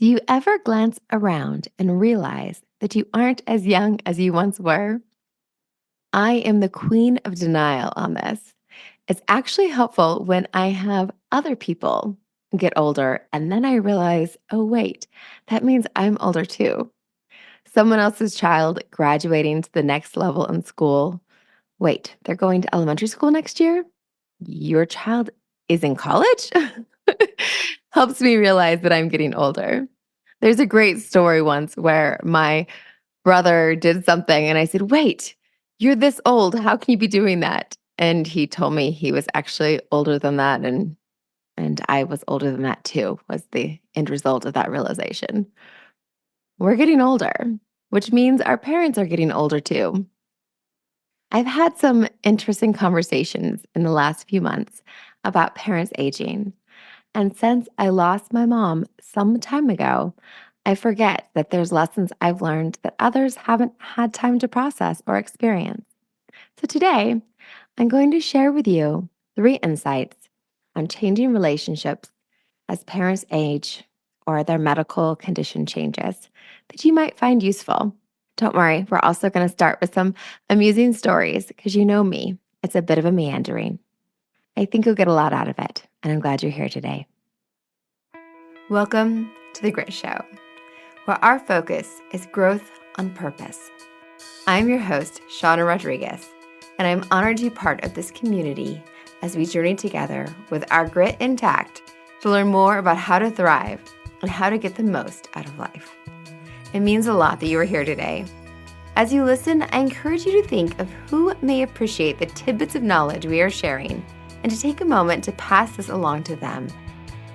Do you ever glance around and realize that you aren't as young as you once were? I am the queen of denial on this. It's actually helpful when I have other people get older and then I realize, oh, wait, that means I'm older too. Someone else's child graduating to the next level in school. Wait, they're going to elementary school next year? Your child is in college? Helps me realize that I'm getting older. There's a great story once where my brother did something and I said, "Wait, you're this old. How can you be doing that?" And he told me he was actually older than that and I was older than that too, was the end result of that realization. We're getting older, which means our parents are getting older too. I've had some interesting conversations in the last few months about parents aging. And since I lost my mom some time ago, I forget that there's lessons I've learned that others haven't had time to process or experience. So today, I'm going to share with you 3 insights on changing relationships as parents age or their medical condition changes that you might find useful. Don't worry, we're also going to start with some amusing stories because you know me, it's a bit of a meandering. I think you'll get a lot out of it, and I'm glad you're here today. Welcome to The Grit Show, where our focus is growth on purpose. I'm your host, Shawna Rodrigues, and I'm honored to be part of this community as we journey together with our grit intact to learn more about how to thrive and how to get the most out of life. It means a lot that you are here today. As you listen, I encourage you to think of who may appreciate the tidbits of knowledge we are sharing and to take a moment to pass this along to them.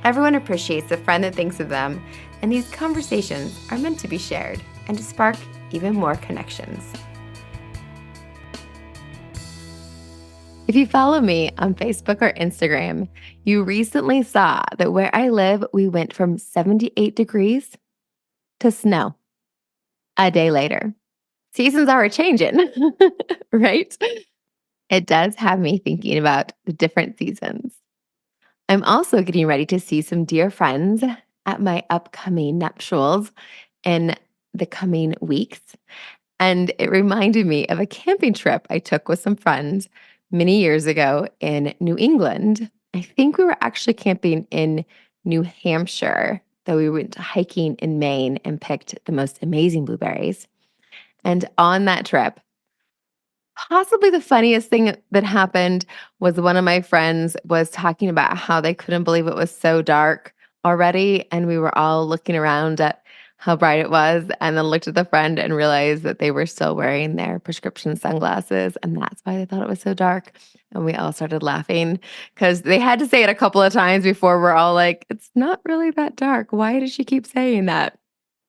Everyone appreciates the friend that thinks of them, and these conversations are meant to be shared and to spark even more connections. If you follow me on Facebook or Instagram, you recently saw that where I live, we went from 78 degrees to snow a day later. Seasons are changing, right? It does have me thinking about the different seasons. I'm also getting ready to see some dear friends at my upcoming nuptials in the coming weeks. And it reminded me of a camping trip I took with some friends many years ago in New England. I think we were actually camping in New Hampshire, though we went hiking in Maine and picked the most amazing blueberries. And on that trip, possibly the funniest thing that happened was one of my friends was talking about how they couldn't believe it was so dark already. And we were all looking around at how bright it was and then looked at the friend and realized that they were still wearing their prescription sunglasses. And that's why they thought it was so dark. And we all started laughing because they had to say it a couple of times before we're all like, it's not really that dark. Why does she keep saying that?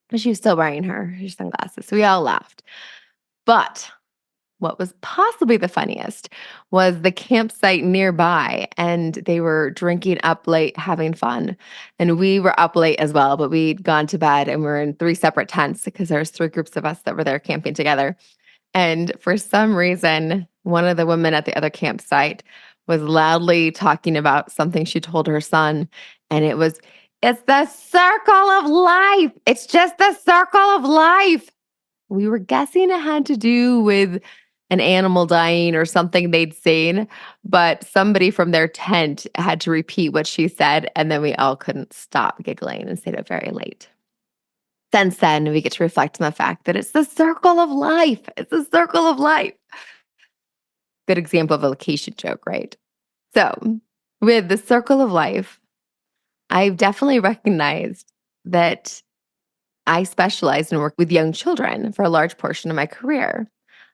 But she was still wearing her sunglasses. So we all laughed. But what was possibly the funniest was the campsite nearby, and they were drinking up late, having fun. And we were up late as well, but we'd gone to bed and we were in 3 separate tents because there was 3 groups of us that were there camping together. And for some reason, one of the women at the other campsite was loudly talking about something she told her son. And it's the circle of life. It's just the circle of life. We were guessing it had to do with an animal dying or something they'd seen, but somebody from their tent had to repeat what she said, and then we all couldn't stop giggling and stayed up very late. Since then, we get to reflect on the fact that it's the circle of life. It's the circle of life. Good example of a location joke, right? So, with the circle of life, I've definitely recognized that I specialized in work with young children for a large portion of my career.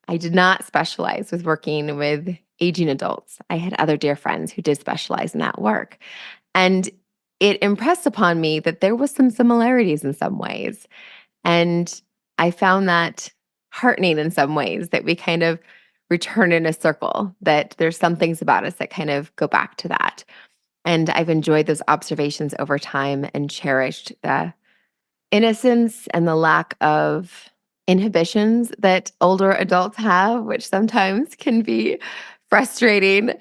I did not specialize with working with aging adults. I had other dear friends who did specialize in that work. And it impressed upon me that there was some similarities in some ways. And I found that heartening in some ways that we kind of return in a circle, that there's some things about us that kind of go back to that. And I've enjoyed those observations over time and cherished the innocence and the lack of inhibitions that older adults have, which sometimes can be frustrating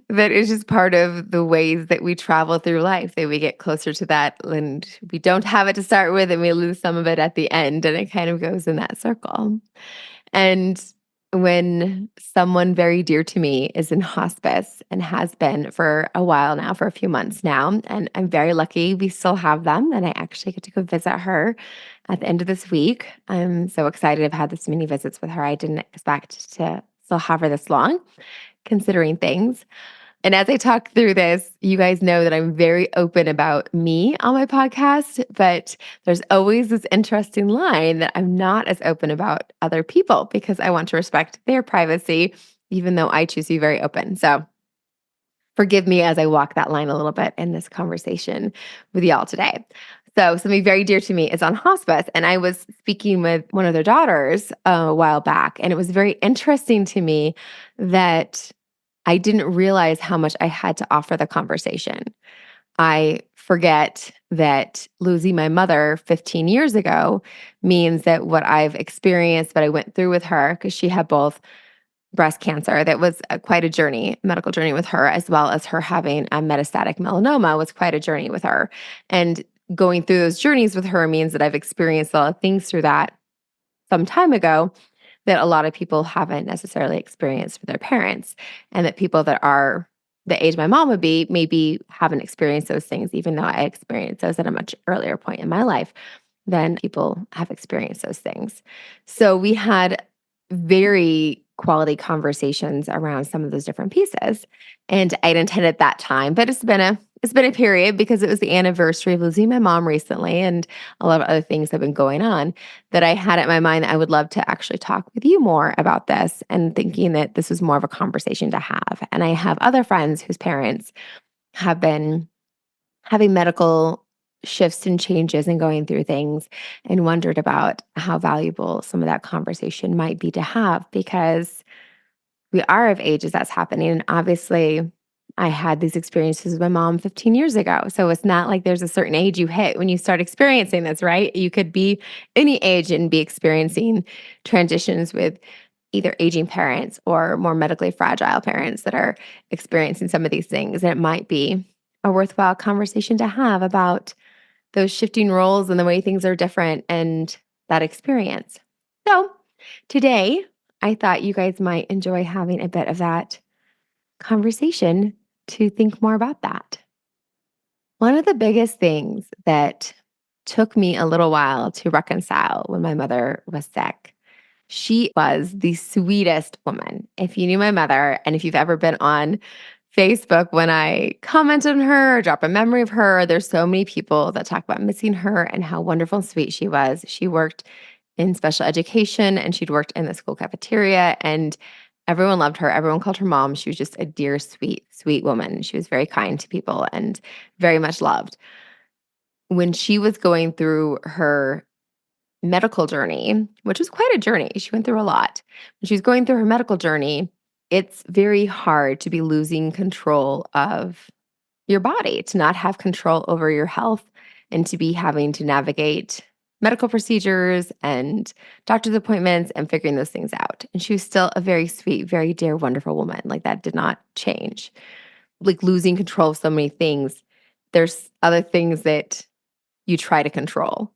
that is just part of the ways that we travel through life, that we get closer to that and we don't have it to start with and we lose some of it at the end and it kind of goes in that circle. And when someone very dear to me is in hospice and has been for a while now, for a few months now, and I'm very lucky we still have them, and I actually get to go visit her at the end of this week. I'm so excited. I've had this many visits with her. I didn't expect to still have her this long, considering things. And as I talk through this, you guys know that I'm very open about me on my podcast, but there's always this interesting line that I'm not as open about other people because I want to respect their privacy, even though I choose to be very open. So forgive me as I walk that line a little bit in this conversation with y'all today. So, somebody very dear to me is on hospice, and I was speaking with one of their daughters a while back, and it was very interesting to me that I didn't realize how much I had to offer the conversation. I forget that losing my mother 15 years ago means that what I've experienced, what I went through with her, because she had both breast cancer, that was quite a journey, medical journey with her, as well as her having a metastatic melanoma was quite a journey with her. And going through those journeys with her means that I've experienced a lot of things through that some time ago that a lot of people haven't necessarily experienced with their parents, and that people that are the age my mom would be maybe haven't experienced those things, even though I experienced those at a much earlier point in my life than people have experienced those things. So we had very quality conversations around some of those different pieces. And I'd intended that time, but it's been a period because it was the anniversary of losing my mom recently and a lot of other things have been going on that I had in my mind that I would love to actually talk with you more about this and thinking that this was more of a conversation to have. And I have other friends whose parents have been having medical shifts and changes and going through things and wondered about how valuable some of that conversation might be to have because we are of age as that's happening. And obviously, I had these experiences with my mom 15 years ago. So it's not like there's a certain age you hit when you start experiencing this, right? You could be any age and be experiencing transitions with either aging parents or more medically fragile parents that are experiencing some of these things. And it might be a worthwhile conversation to have about those shifting roles and the way things are different and that experience. So today, I thought you guys might enjoy having a bit of that conversation to think more about that. One of the biggest things that took me a little while to reconcile when my mother was sick, she was the sweetest woman. If you knew my mother, and if you've ever been on Facebook when I comment on her or drop a memory of her, there's so many people that talk about missing her and how wonderful and sweet she was. She worked in special education and she'd worked in the school cafeteria and everyone loved her. Everyone called her mom. She was just a dear, sweet, sweet woman. She was very kind to people and very much loved. When she was going through her medical journey, which was quite a journey, she went through a lot. When she was going through her medical journey, it's very hard to be losing control of your body, to not have control over your health, and to be having to navigate medical procedures and doctor's appointments and figuring those things out. And she was still a very sweet, very dear, wonderful woman. Like that did not change. Like losing control of so many things, there's other things that you try to control.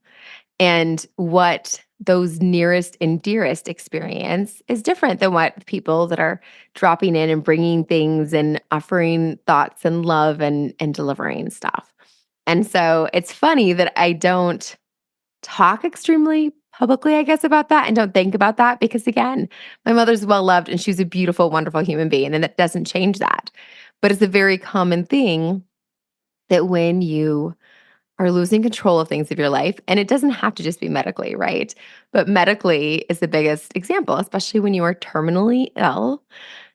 And what those nearest and dearest experience is different than what people that are dropping in and bringing things and offering thoughts and love and delivering stuff. And so it's funny that I don't talk extremely publicly, I guess, about that and don't think about that because, again, my mother's well loved and she's a beautiful, wonderful human being, and that doesn't change that. But it's a very common thing that when you are losing control of things of your life. And it doesn't have to just be medically, right? But medically is the biggest example, especially when you are terminally ill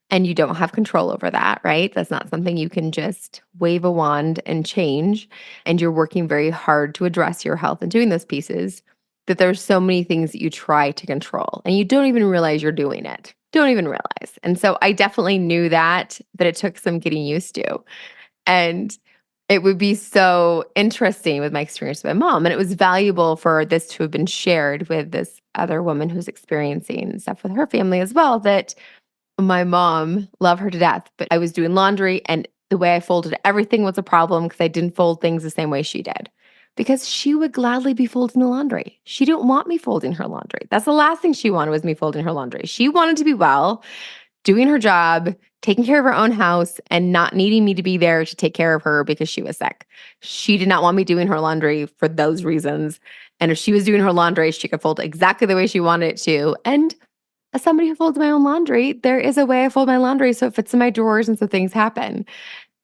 and you don't have control over that, right? That's not something you can just wave a wand and change. And you're working very hard to address your health and doing those pieces. That there's so many things that you try to control and you don't even realize you're doing it. Don't even realize. And so I definitely knew that it took some getting used to. And it would be so interesting with my experience with my mom. And it was valuable for this to have been shared with this other woman who's experiencing stuff with her family as well. That my mom, love her to death, but I was doing laundry and the way I folded everything was a problem because I didn't fold things the same way she did. Because she would gladly be folding the laundry. She didn't want me folding her laundry. That's the last thing she wanted was me folding her laundry. She wanted to be well, doing her job, taking care of her own house, and not needing me to be there to take care of her because she was sick. She did not want me doing her laundry for those reasons. And if she was doing her laundry, she could fold it exactly the way she wanted it to. And as somebody who folds my own laundry, there is a way I fold my laundry so it fits in my drawers and so things happen.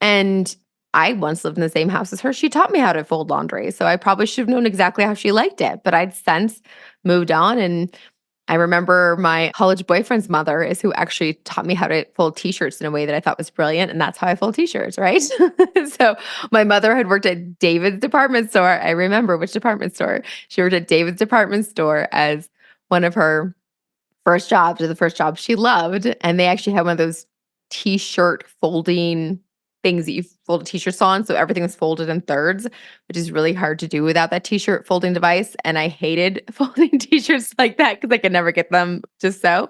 And I once lived in the same house as her. She taught me how to fold laundry. So I probably should have known exactly how she liked it. But I'd since moved on. And I remember my college boyfriend's mother is who actually taught me how to fold t-shirts in a way that I thought was brilliant. And that's how I fold t-shirts, right? So my mother had worked at David's department store. I remember which department store. She worked at David's department store as one of her first jobs or the first job she loved, and they actually had one of those t-shirt folding things that you fold t-shirts on, so everything was folded in thirds, which is really hard to do without that t-shirt folding device, and I hated folding t-shirts like that because I could never get them just so.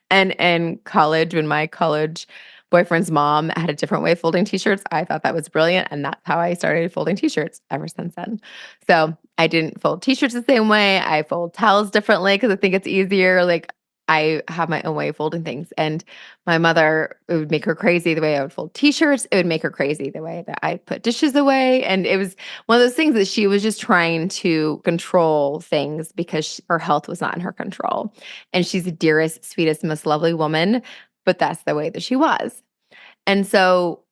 And in college, when my college boyfriend's mom had a different way of folding t-shirts, I thought that was brilliant, and that's how I started folding t-shirts ever since then. So I didn't fold t-shirts the same way. I fold towels differently because I think it's easier. Like I have my own way of folding things. And my mother, it would make her crazy the way I would fold t-shirts. It would make her crazy the way that I put dishes away. And it was one of those things that she was just trying to control things because her health was not in her control. And she's the dearest, sweetest, most lovely woman, but that's the way that she was. And so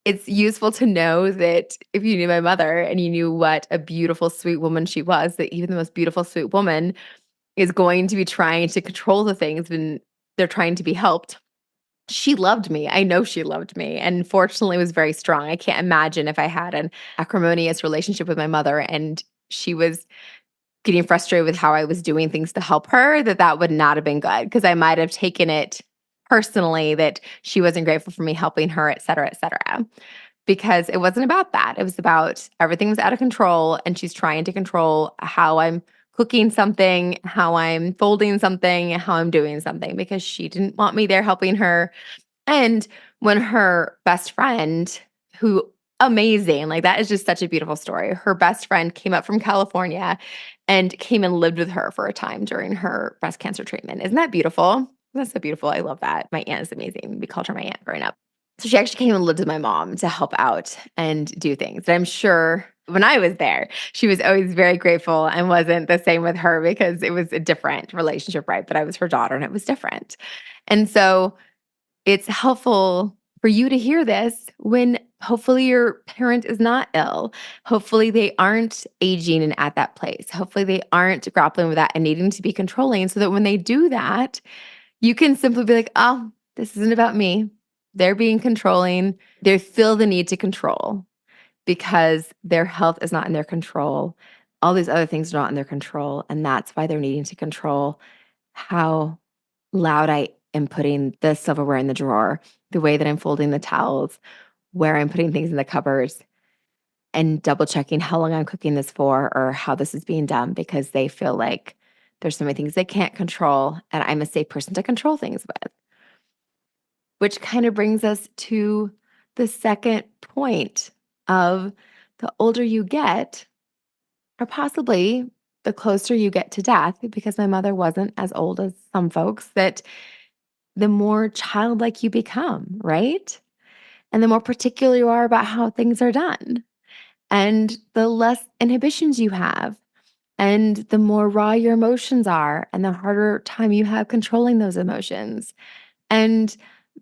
it's useful to know that if you knew my mother and you knew what a beautiful, sweet woman she was, that even the most beautiful, sweet woman is going to be trying to control the things when they're trying to be helped. She loved me. I know she loved me and fortunately was very strong. I can't imagine if I had an acrimonious relationship with my mother and she was getting frustrated with how I was doing things to help her, that would not have been good because I might have taken it personally that she wasn't grateful for me helping her, et cetera, et cetera. Because it wasn't about that. It was about everything was out of control and she's trying to control how I'm cooking something, how I'm folding something, how I'm doing something because she didn't want me there helping her. And when her best friend, who amazing, like that is just such a beautiful story. Her best friend came up from California and came and lived with her for a time during her breast cancer treatment. Isn't that beautiful? That's so beautiful. I love that. My aunt is amazing. We called her my aunt growing up. So she actually came and lived with my mom to help out and do things. And I'm sure when I was there, she was always very grateful and wasn't the same with her because it was a different relationship, right? But I was her daughter and it was different. And so it's helpful for you to hear this when hopefully your parent is not ill. Hopefully they aren't aging and at that place. Hopefully they aren't grappling with that and needing to be controlling so that when they do that, you can simply be like, oh, this isn't about me. They're being controlling. They feel the need to control because their health is not in their control. All these other things are not in their control. And that's why they're needing to control how loud I am putting the silverware in the drawer, the way that I'm folding the towels, where I'm putting things in the cupboards, and double checking how long I'm cooking this for or how this is being done because they feel like there's so many things they can't control. And I'm a safe person to control things with. Which kind of brings us to the second point of the older you get, or possibly the closer you get to death, because my mother wasn't as old as some folks, that the more childlike you become, right? And the more particular you are about how things are done, and the less inhibitions you have, and the more raw your emotions are, and the harder time you have controlling those emotions. And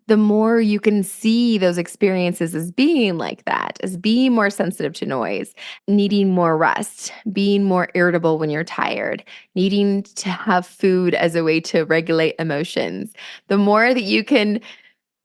the more you can see those experiences as being like that, as being more sensitive to noise, needing more rest, being more irritable when you're tired, needing to have food as a way to regulate emotions, the more that you can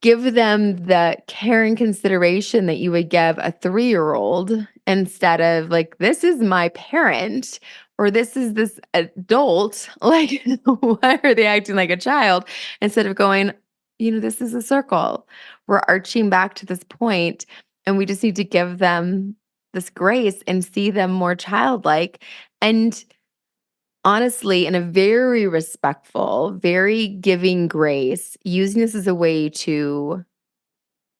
give them the care and consideration that you would give a 3-year-old instead of like, this is my parent or this is this adult. Like, why are they acting like a child? Instead of going, this is a circle. We're arching back to this point, and we just need to give them this grace and see them more childlike. And honestly, in a very respectful, very giving grace, using this as a way to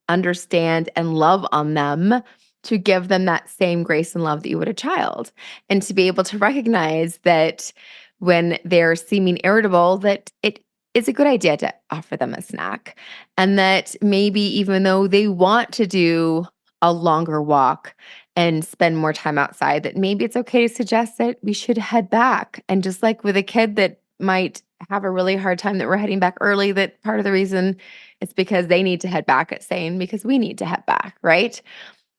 understand and love on them, to give them that same grace and love that you would a child, and to be able to recognize that when they're seeming irritable, that it is a good idea to offer them a snack, and that maybe even though they want to do a longer walk and spend more time outside, that maybe it's okay to suggest that we should head back. And just like with a kid that might have a really hard time that we're heading back early, that part of the reason it's because they need to head back at saying, because we need to head back, right?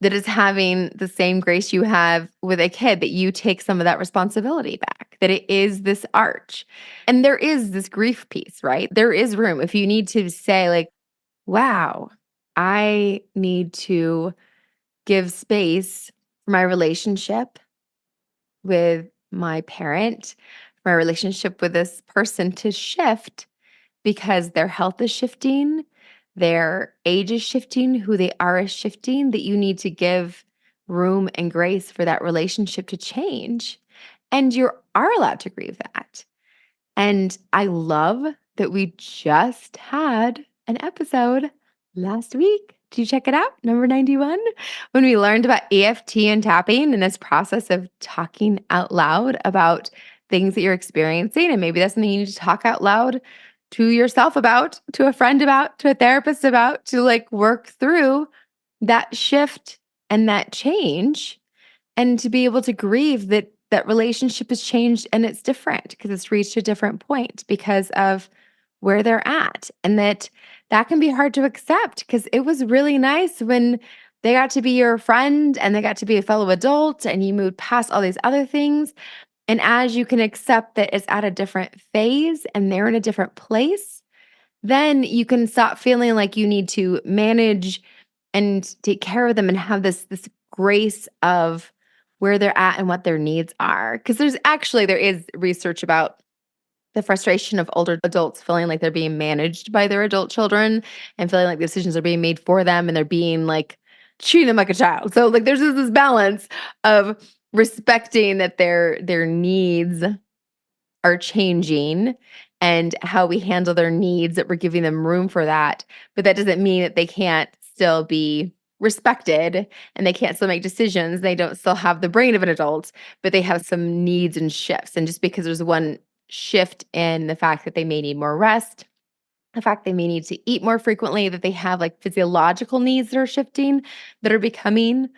That is having the same grace you have with a kid, that you take some of that responsibility back, that it is this arch. And there is this grief piece, right? There is room if you need to say, like, wow, I need to give space for my relationship with my parent, my relationship with this person to shift because their health is shifting, their age is shifting, who they are is shifting, that you need to give room and grace for that relationship to change. And you are allowed to grieve that. And I love that we just had an episode last week. Did you check it out? Number 91, when we learned about EFT and tapping and this process of talking out loud about things that you're experiencing. And maybe that's something you need to talk out loud to yourself about, to a friend about, to a therapist about, to like work through that shift and that change, and to be able to grieve that that relationship has changed and it's different because it's reached a different point because of where they're at, and that can be hard to accept because it was really nice when they got to be your friend and they got to be a fellow adult and you moved past all these other things. And as you can accept that it's at a different phase and they're in a different place, then you can stop feeling like you need to manage and take care of them and have this grace of where they're at and what their needs are. Because there is research about the frustration of older adults feeling like they're being managed by their adult children and feeling like decisions are being made for them and they're being like treating them like a child. So like there's this balance of respecting that their needs are changing and how we handle their needs, that we're giving them room for that. But that doesn't mean that they can't still be respected and they can't still make decisions. They don't still have the brain of an adult, but they have some needs and shifts. And just because there's one shift in the fact that they may need more rest, the fact they may need to eat more frequently, that they have like physiological needs that are shifting, that are becoming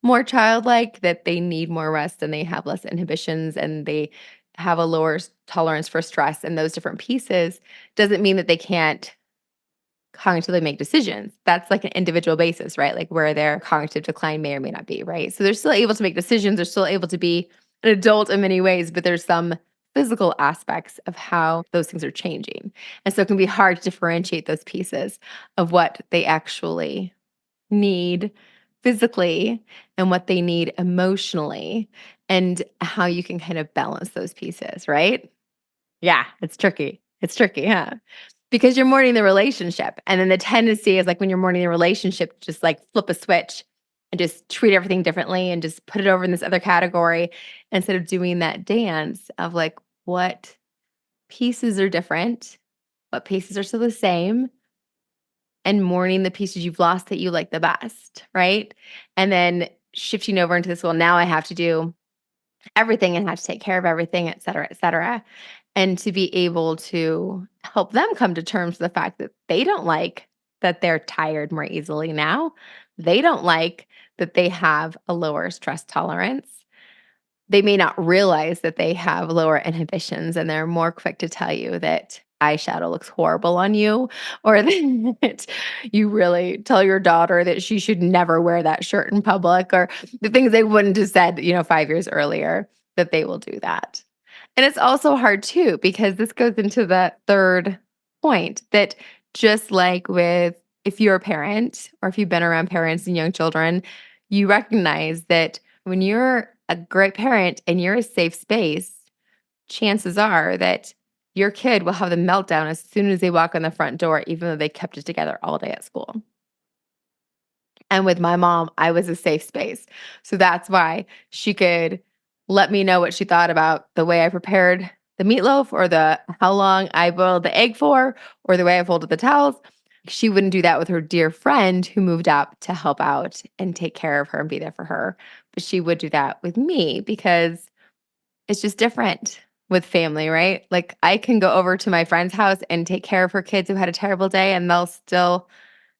more childlike, that they need more rest and they have less inhibitions and they have a lower tolerance for stress and those different pieces, doesn't mean that they can't cognitively make decisions. That's like an individual basis, right? Like where their cognitive decline may or may not be, right? So they're still able to make decisions, they're still able to be an adult in many ways, but there's some physical aspects of how those things are changing. And so it can be hard to differentiate those pieces of what they actually need physically and what they need emotionally, and how you can kind of balance those pieces, right? Yeah, it's tricky. It's tricky, huh? Because you're mourning the relationship. And then the tendency is like when you're mourning the relationship, just like flip a switch and just treat everything differently and just put it over in this other category instead of doing that dance of like what pieces are different, what pieces are still the same, and mourning the pieces you've lost that you like the best, right? And then shifting over into this, well, now I have to do everything and have to take care of everything, et cetera, et cetera. And to be able to help them come to terms with the fact that they don't like that they're tired more easily now. They don't like that they have a lower stress tolerance. They may not realize that they have lower inhibitions and they're more quick to tell you that eyeshadow looks horrible on you, or that you really tell your daughter that she should never wear that shirt in public, or the things they wouldn't have said, 5 years earlier, that they will do that. And it's also hard too, because this goes into the third point, that just like with if you're a parent or if you've been around parents and young children, you recognize that when you're a great parent and you're a safe space, chances are that your kid will have the meltdown as soon as they walk in the front door, even though they kept it together all day at school. And with my mom, I was a safe space. So that's why she could let me know what she thought about the way I prepared the meatloaf or the how long I boiled the egg for or the way I folded the towels. She wouldn't do that with her dear friend who moved up to help out and take care of her and be there for her. But she would do that with me because it's just different with family, right? Like I can go over to my friend's house and take care of her kids who had a terrible day and they'll still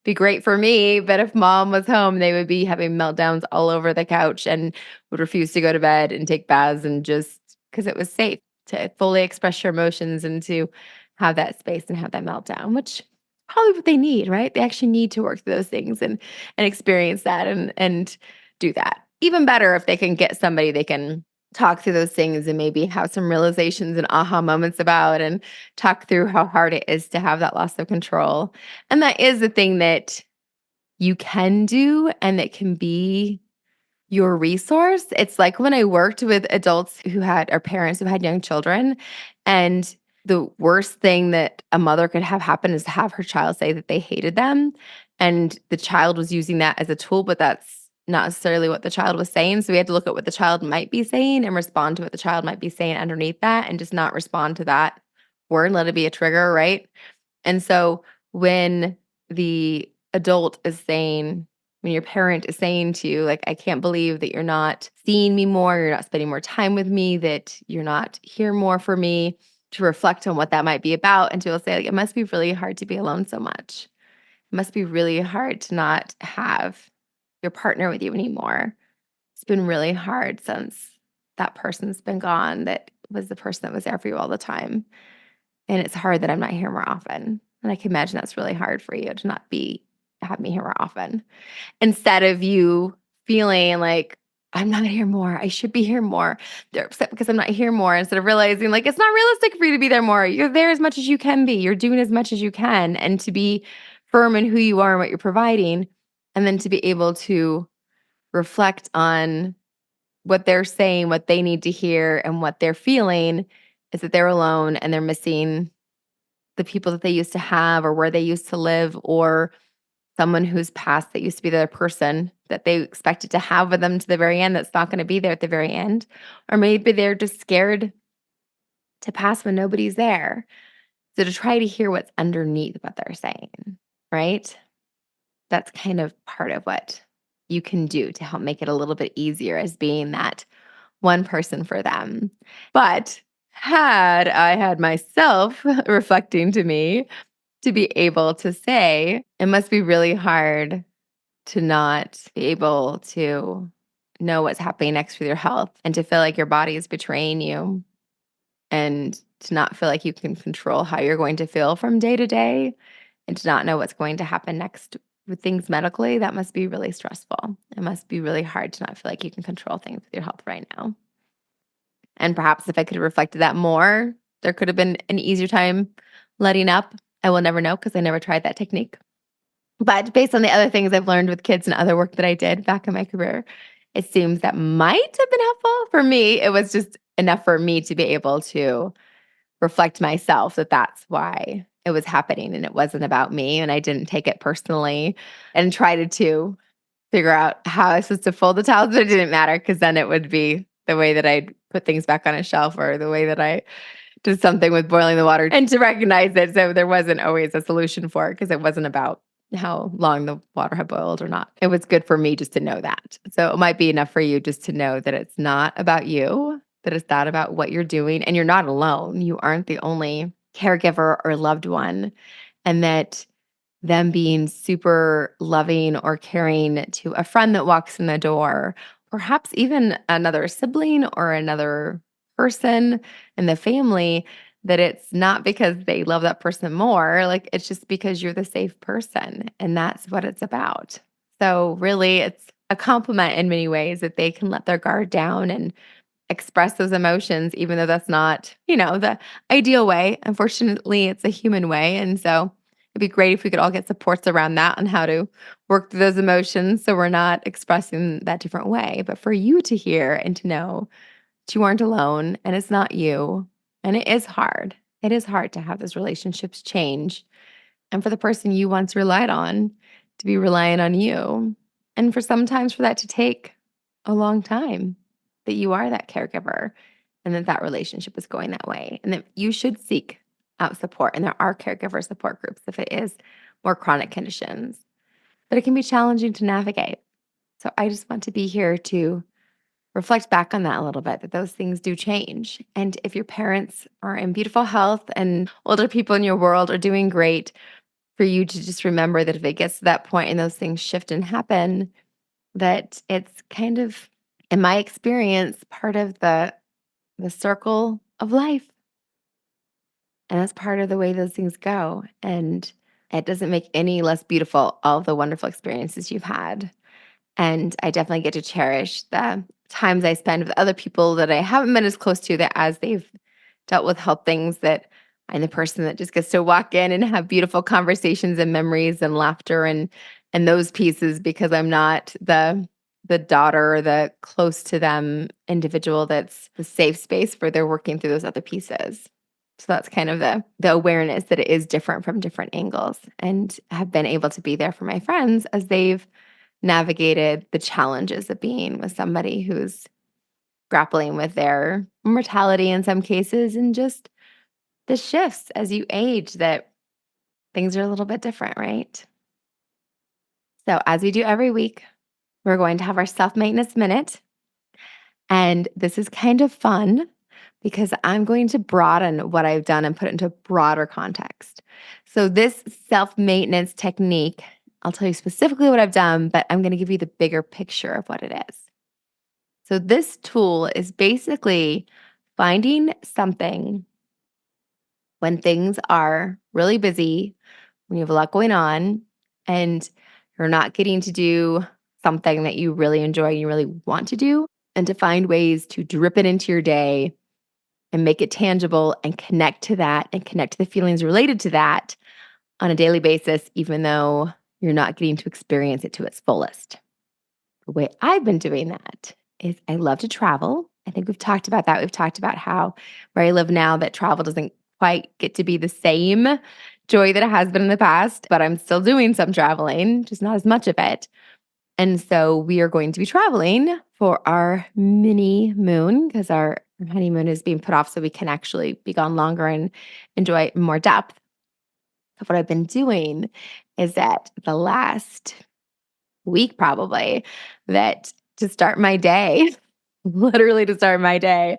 be great for me. But if mom was home, they would be having meltdowns all over the couch and would refuse to go to bed and take baths and just because it was safe to fully express your emotions and to have that space and have that meltdown, which probably what they need, right? They actually need to work through those things and experience that and do that. Even better if they can get somebody they can talk through those things and maybe have some realizations and aha moments about and talk through how hard it is to have that loss of control. And that is the thing that you can do and that can be your resource. It's like when I worked with adults who had or parents who had young children, and the worst thing that a mother could have happen is to have her child say that they hated them. And the child was using that as a tool, but that's not necessarily what the child was saying. So we had to look at what the child might be saying and respond to what the child might be saying underneath that and just not respond to that word, let it be a trigger, right? And so when the adult is saying, when your parent is saying to you, like, I can't believe that you're not seeing me more, you're not spending more time with me, that you're not here more for me, to reflect on what that might be about. And to say, like, it must be really hard to be alone so much. It must be really hard to not have your partner with you anymore. It's been really hard since that person's been gone, that was the person that was there for you all the time. And it's hard that I'm not here more often. And I can imagine that's really hard for you to not have me here more often. Instead of you feeling like, I'm not here more. I should be here more. They're upset because I'm not here more. Instead of realizing like it's not realistic for you to be there more. You're there as much as you can be. You're doing as much as you can. And to be firm in who you are and what you're providing. And then to be able to reflect on what they're saying, what they need to hear, and what they're feeling is that they're alone and they're missing the people that they used to have or where they used to live or someone who's passed that used to be the other person that they expected to have with them to the very end that's not going to be there at the very end. Or maybe they're just scared to pass when nobody's there. So to try to hear what's underneath what they're saying, right? That's kind of part of what you can do to help make it a little bit easier as being that one person for them. But had I had myself reflecting to me to be able to say, it must be really hard to not be able to know what's happening next with your health and to feel like your body is betraying you and to not feel like you can control how you're going to feel from day to day and to not know what's going to happen next with things medically. That must be really stressful. It must be really hard to not feel like you can control things with your health right now. And perhaps if I could have reflected that more, there could have been an easier time letting up. I will never know because I never tried that technique. But based on the other things I've learned with kids and other work that I did back in my career, it seems that might have been helpful. For me, it was just enough for me to be able to reflect myself that that's why it was happening and it wasn't about me. And I didn't take it personally and tried to figure out how I was supposed to fold the towels, but it didn't matter because then it would be the way that I'd put things back on a shelf or the way that I did something with boiling the water and to recognize it. So there wasn't always a solution for it because it wasn't about how long the water had boiled or not. It was good for me just to know that. So it might be enough for you just to know that it's not about you, that it's not about what you're doing, and you're not alone. You aren't the only caregiver or loved one, and that them being super loving or caring to a friend that walks in the door, perhaps even another sibling or another person in the family, that it's not because they love that person more, like it's just because you're the safe person. And that's what it's about. So, really, it's a compliment in many ways that they can let their guard down and express those emotions, even though that's not, the ideal way. Unfortunately, it's a human way. And so it'd be great if we could all get supports around that and how to work through those emotions so we're not expressing that different way. But for you to hear and to know that you aren't alone and it's not you. And it is hard. It is hard to have those relationships change. And for the person you once relied on to be relying on you. And for sometimes for that to take a long time that you are that caregiver and that relationship is going that way, and that you should seek out support. And there are caregiver support groups if it is more chronic conditions, but it can be challenging to navigate. So I just want to be here to reflect back on that a little bit, that those things do change. And if your parents are in beautiful health and older people in your world are doing great, for you to just remember that if it gets to that point and those things shift and happen, that it's kind of, in my experience, part of the circle of life. And that's part of the way those things go. And it doesn't make any less beautiful all of the wonderful experiences you've had. And I definitely get to cherish the times I spend with other people that I haven't been as close to, that as they've dealt with health things, that I'm the person that just gets to walk in and have beautiful conversations and memories and laughter and those pieces, because I'm not the daughter or the close to them individual that's the safe space for they're working through those other pieces. So that's kind of the awareness that it is different from different angles, and have been able to be there for my friends as they've navigated the challenges of being with somebody who's grappling with their mortality in some cases, and just the shifts as you age, that things are a little bit different, right? So, as we do every week, we're going to have our self maintenance minute. And this is kind of fun because I'm going to broaden what I've done and put it into broader context. So, this self maintenance technique, I'll tell you specifically what I've done, but I'm going to give you the bigger picture of what it is. So, this tool is basically finding something when things are really busy, when you have a lot going on, and you're not getting to do something that you really enjoy and you really want to do, and to find ways to drip it into your day and make it tangible and connect to that and connect to the feelings related to that on a daily basis, even though you're not getting to experience it to its fullest. The way I've been doing that is I love to travel. I think we've talked about that. We've talked about how where I live now, that travel doesn't quite get to be the same joy that it has been in the past, but I'm still doing some traveling, just not as much of it. And so we are going to be traveling for our mini moon, because our honeymoon is being put off so we can actually be gone longer and enjoy it in more depth. So what I've been doing is that the last week, probably, that to start my day, literally to start my day,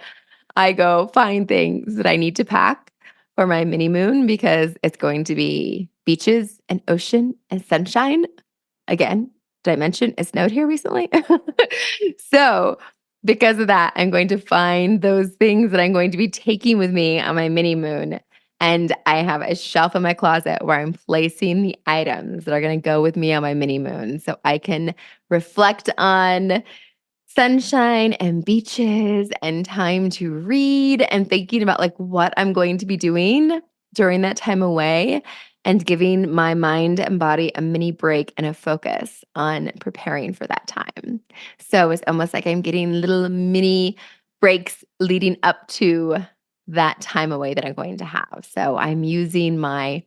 I go find things that I need to pack for my mini moon, because it's going to be beaches and ocean and sunshine. Again, did I mention it snowed here recently? So, because of that, I'm going to find those things that I'm going to be taking with me on my mini moon. And I have a shelf in my closet where I'm placing the items that are going to go with me on my mini moon, so I can reflect on sunshine and beaches and time to read, and thinking about like what I'm going to be doing during that time away, and giving my mind and body a mini break and a focus on preparing for that time. So it's almost like I'm getting little mini breaks leading up to that time away that I'm going to have. So I'm using my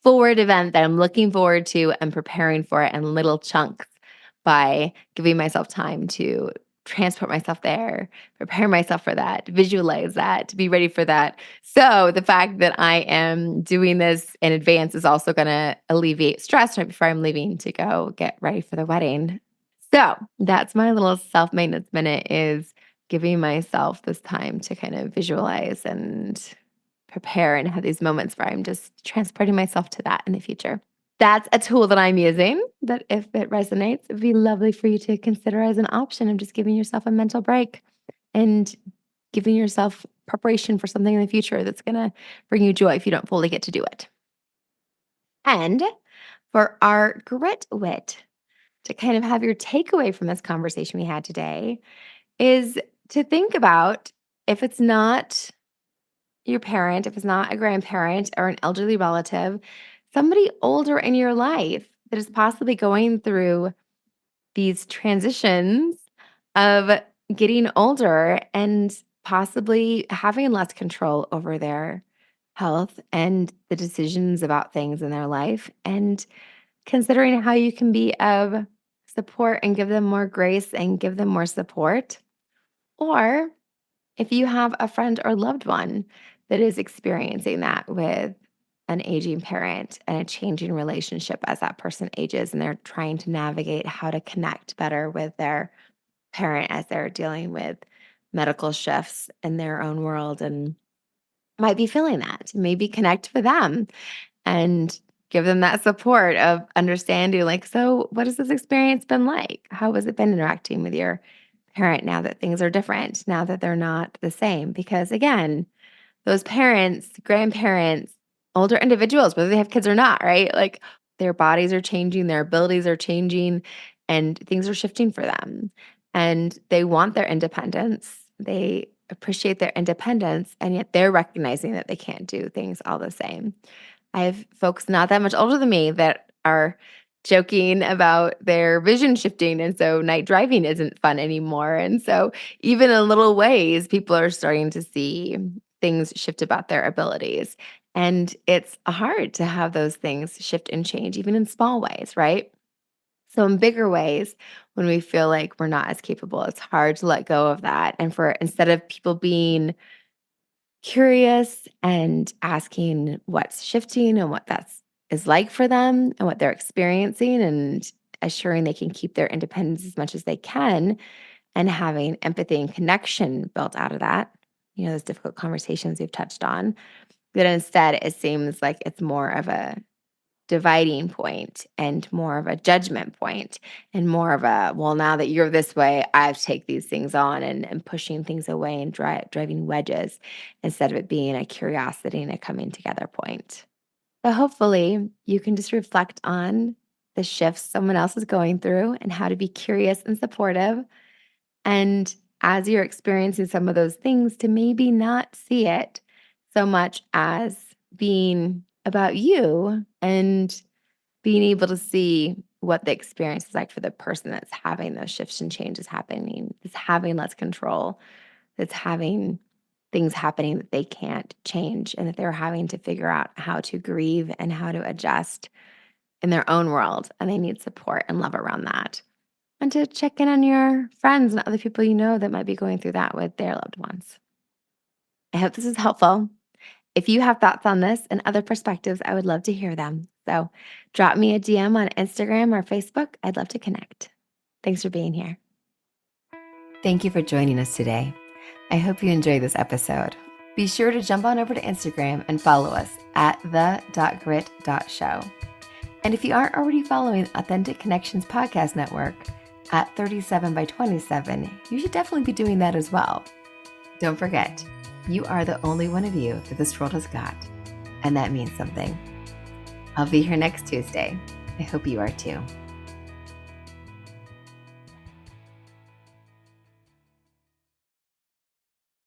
forward event that I'm looking forward to and preparing for it in little chunks, by giving myself time to transport myself there, prepare myself for that, visualize that, to be ready for that. So the fact that I am doing this in advance is also going to alleviate stress right before I'm leaving to go get ready for the wedding. So that's my little self-maintenance minute, is giving myself this time to kind of visualize and prepare and have these moments where I'm just transporting myself to that in the future. That's a tool that I'm using, that if it resonates, it'd be lovely for you to consider as an option of just giving yourself a mental break and giving yourself preparation for something in the future that's going to bring you joy if you don't fully get to do it. And for our grit wit, to kind of have your takeaway from this conversation we had today, is to think about, if it's not your parent, if it's not a grandparent or an elderly relative, somebody older in your life that is possibly going through these transitions of getting older and possibly having less control over their health and the decisions about things in their life, and considering how you can be of support and give them more grace and give them more support. Or If you have a friend or loved one that is experiencing that with an aging parent and a changing relationship as that person ages, and they're trying to navigate how to connect better with their parent as they're dealing with medical shifts in their own world and might be feeling that, maybe connect with them and give them that support of understanding, like, so what has this experience been like? How has it been interacting with your parent now that things are different, now that they're not the same? Because again, those parents, grandparents, older individuals, whether they have kids or not, right? Like their bodies are changing, their abilities are changing, and things are shifting for them. And they want their independence. They appreciate their independence, and yet they're recognizing that they can't do things all the same. I have folks not that much older than me that are joking about their vision shifting, and so night driving isn't fun anymore. And so even in little ways, people are starting to see things shift about their abilities. And it's hard to have those things shift and change, even in small ways, right? So in bigger ways, when we feel like we're not as capable, it's hard to let go of that. And for instead of people being curious and asking what's shifting and what that's is like for them and what they're experiencing and assuring they can keep their independence as much as they can and having empathy and connection built out of that, those difficult conversations we've touched on, that instead it seems like it's more of a dividing point and more of a judgment point and more of a, well, now that you're this way, I have to take these things on and pushing things away and driving wedges instead of it being a curiosity and a coming together point. So hopefully you can just reflect on the shifts someone else is going through and how to be curious and supportive. And as you're experiencing some of those things, to maybe not see it so much as being about you and being able to see what the experience is like for the person that's having those shifts and changes happening, that's having less control, that's having things happening that they can't change, and that they're having to figure out how to grieve and how to adjust in their own world. And they need support and love around that. And to check in on your friends and other people you know that might be going through that with their loved ones. I hope this is helpful. If you have thoughts on this and other perspectives, I would love to hear them. So drop me a DM on Instagram or Facebook. I'd love to connect. Thanks for being here. Thank you for joining us today. I hope you enjoyed this episode. Be sure to jump on over to Instagram and follow us at the.grit.show. And if you aren't already following Authentic Connections Podcast Network at 37 by 27, you should definitely be doing that as well. Don't forget, you are the only one of you that this world has got, and that means something. I'll be here next Tuesday. I hope you are too.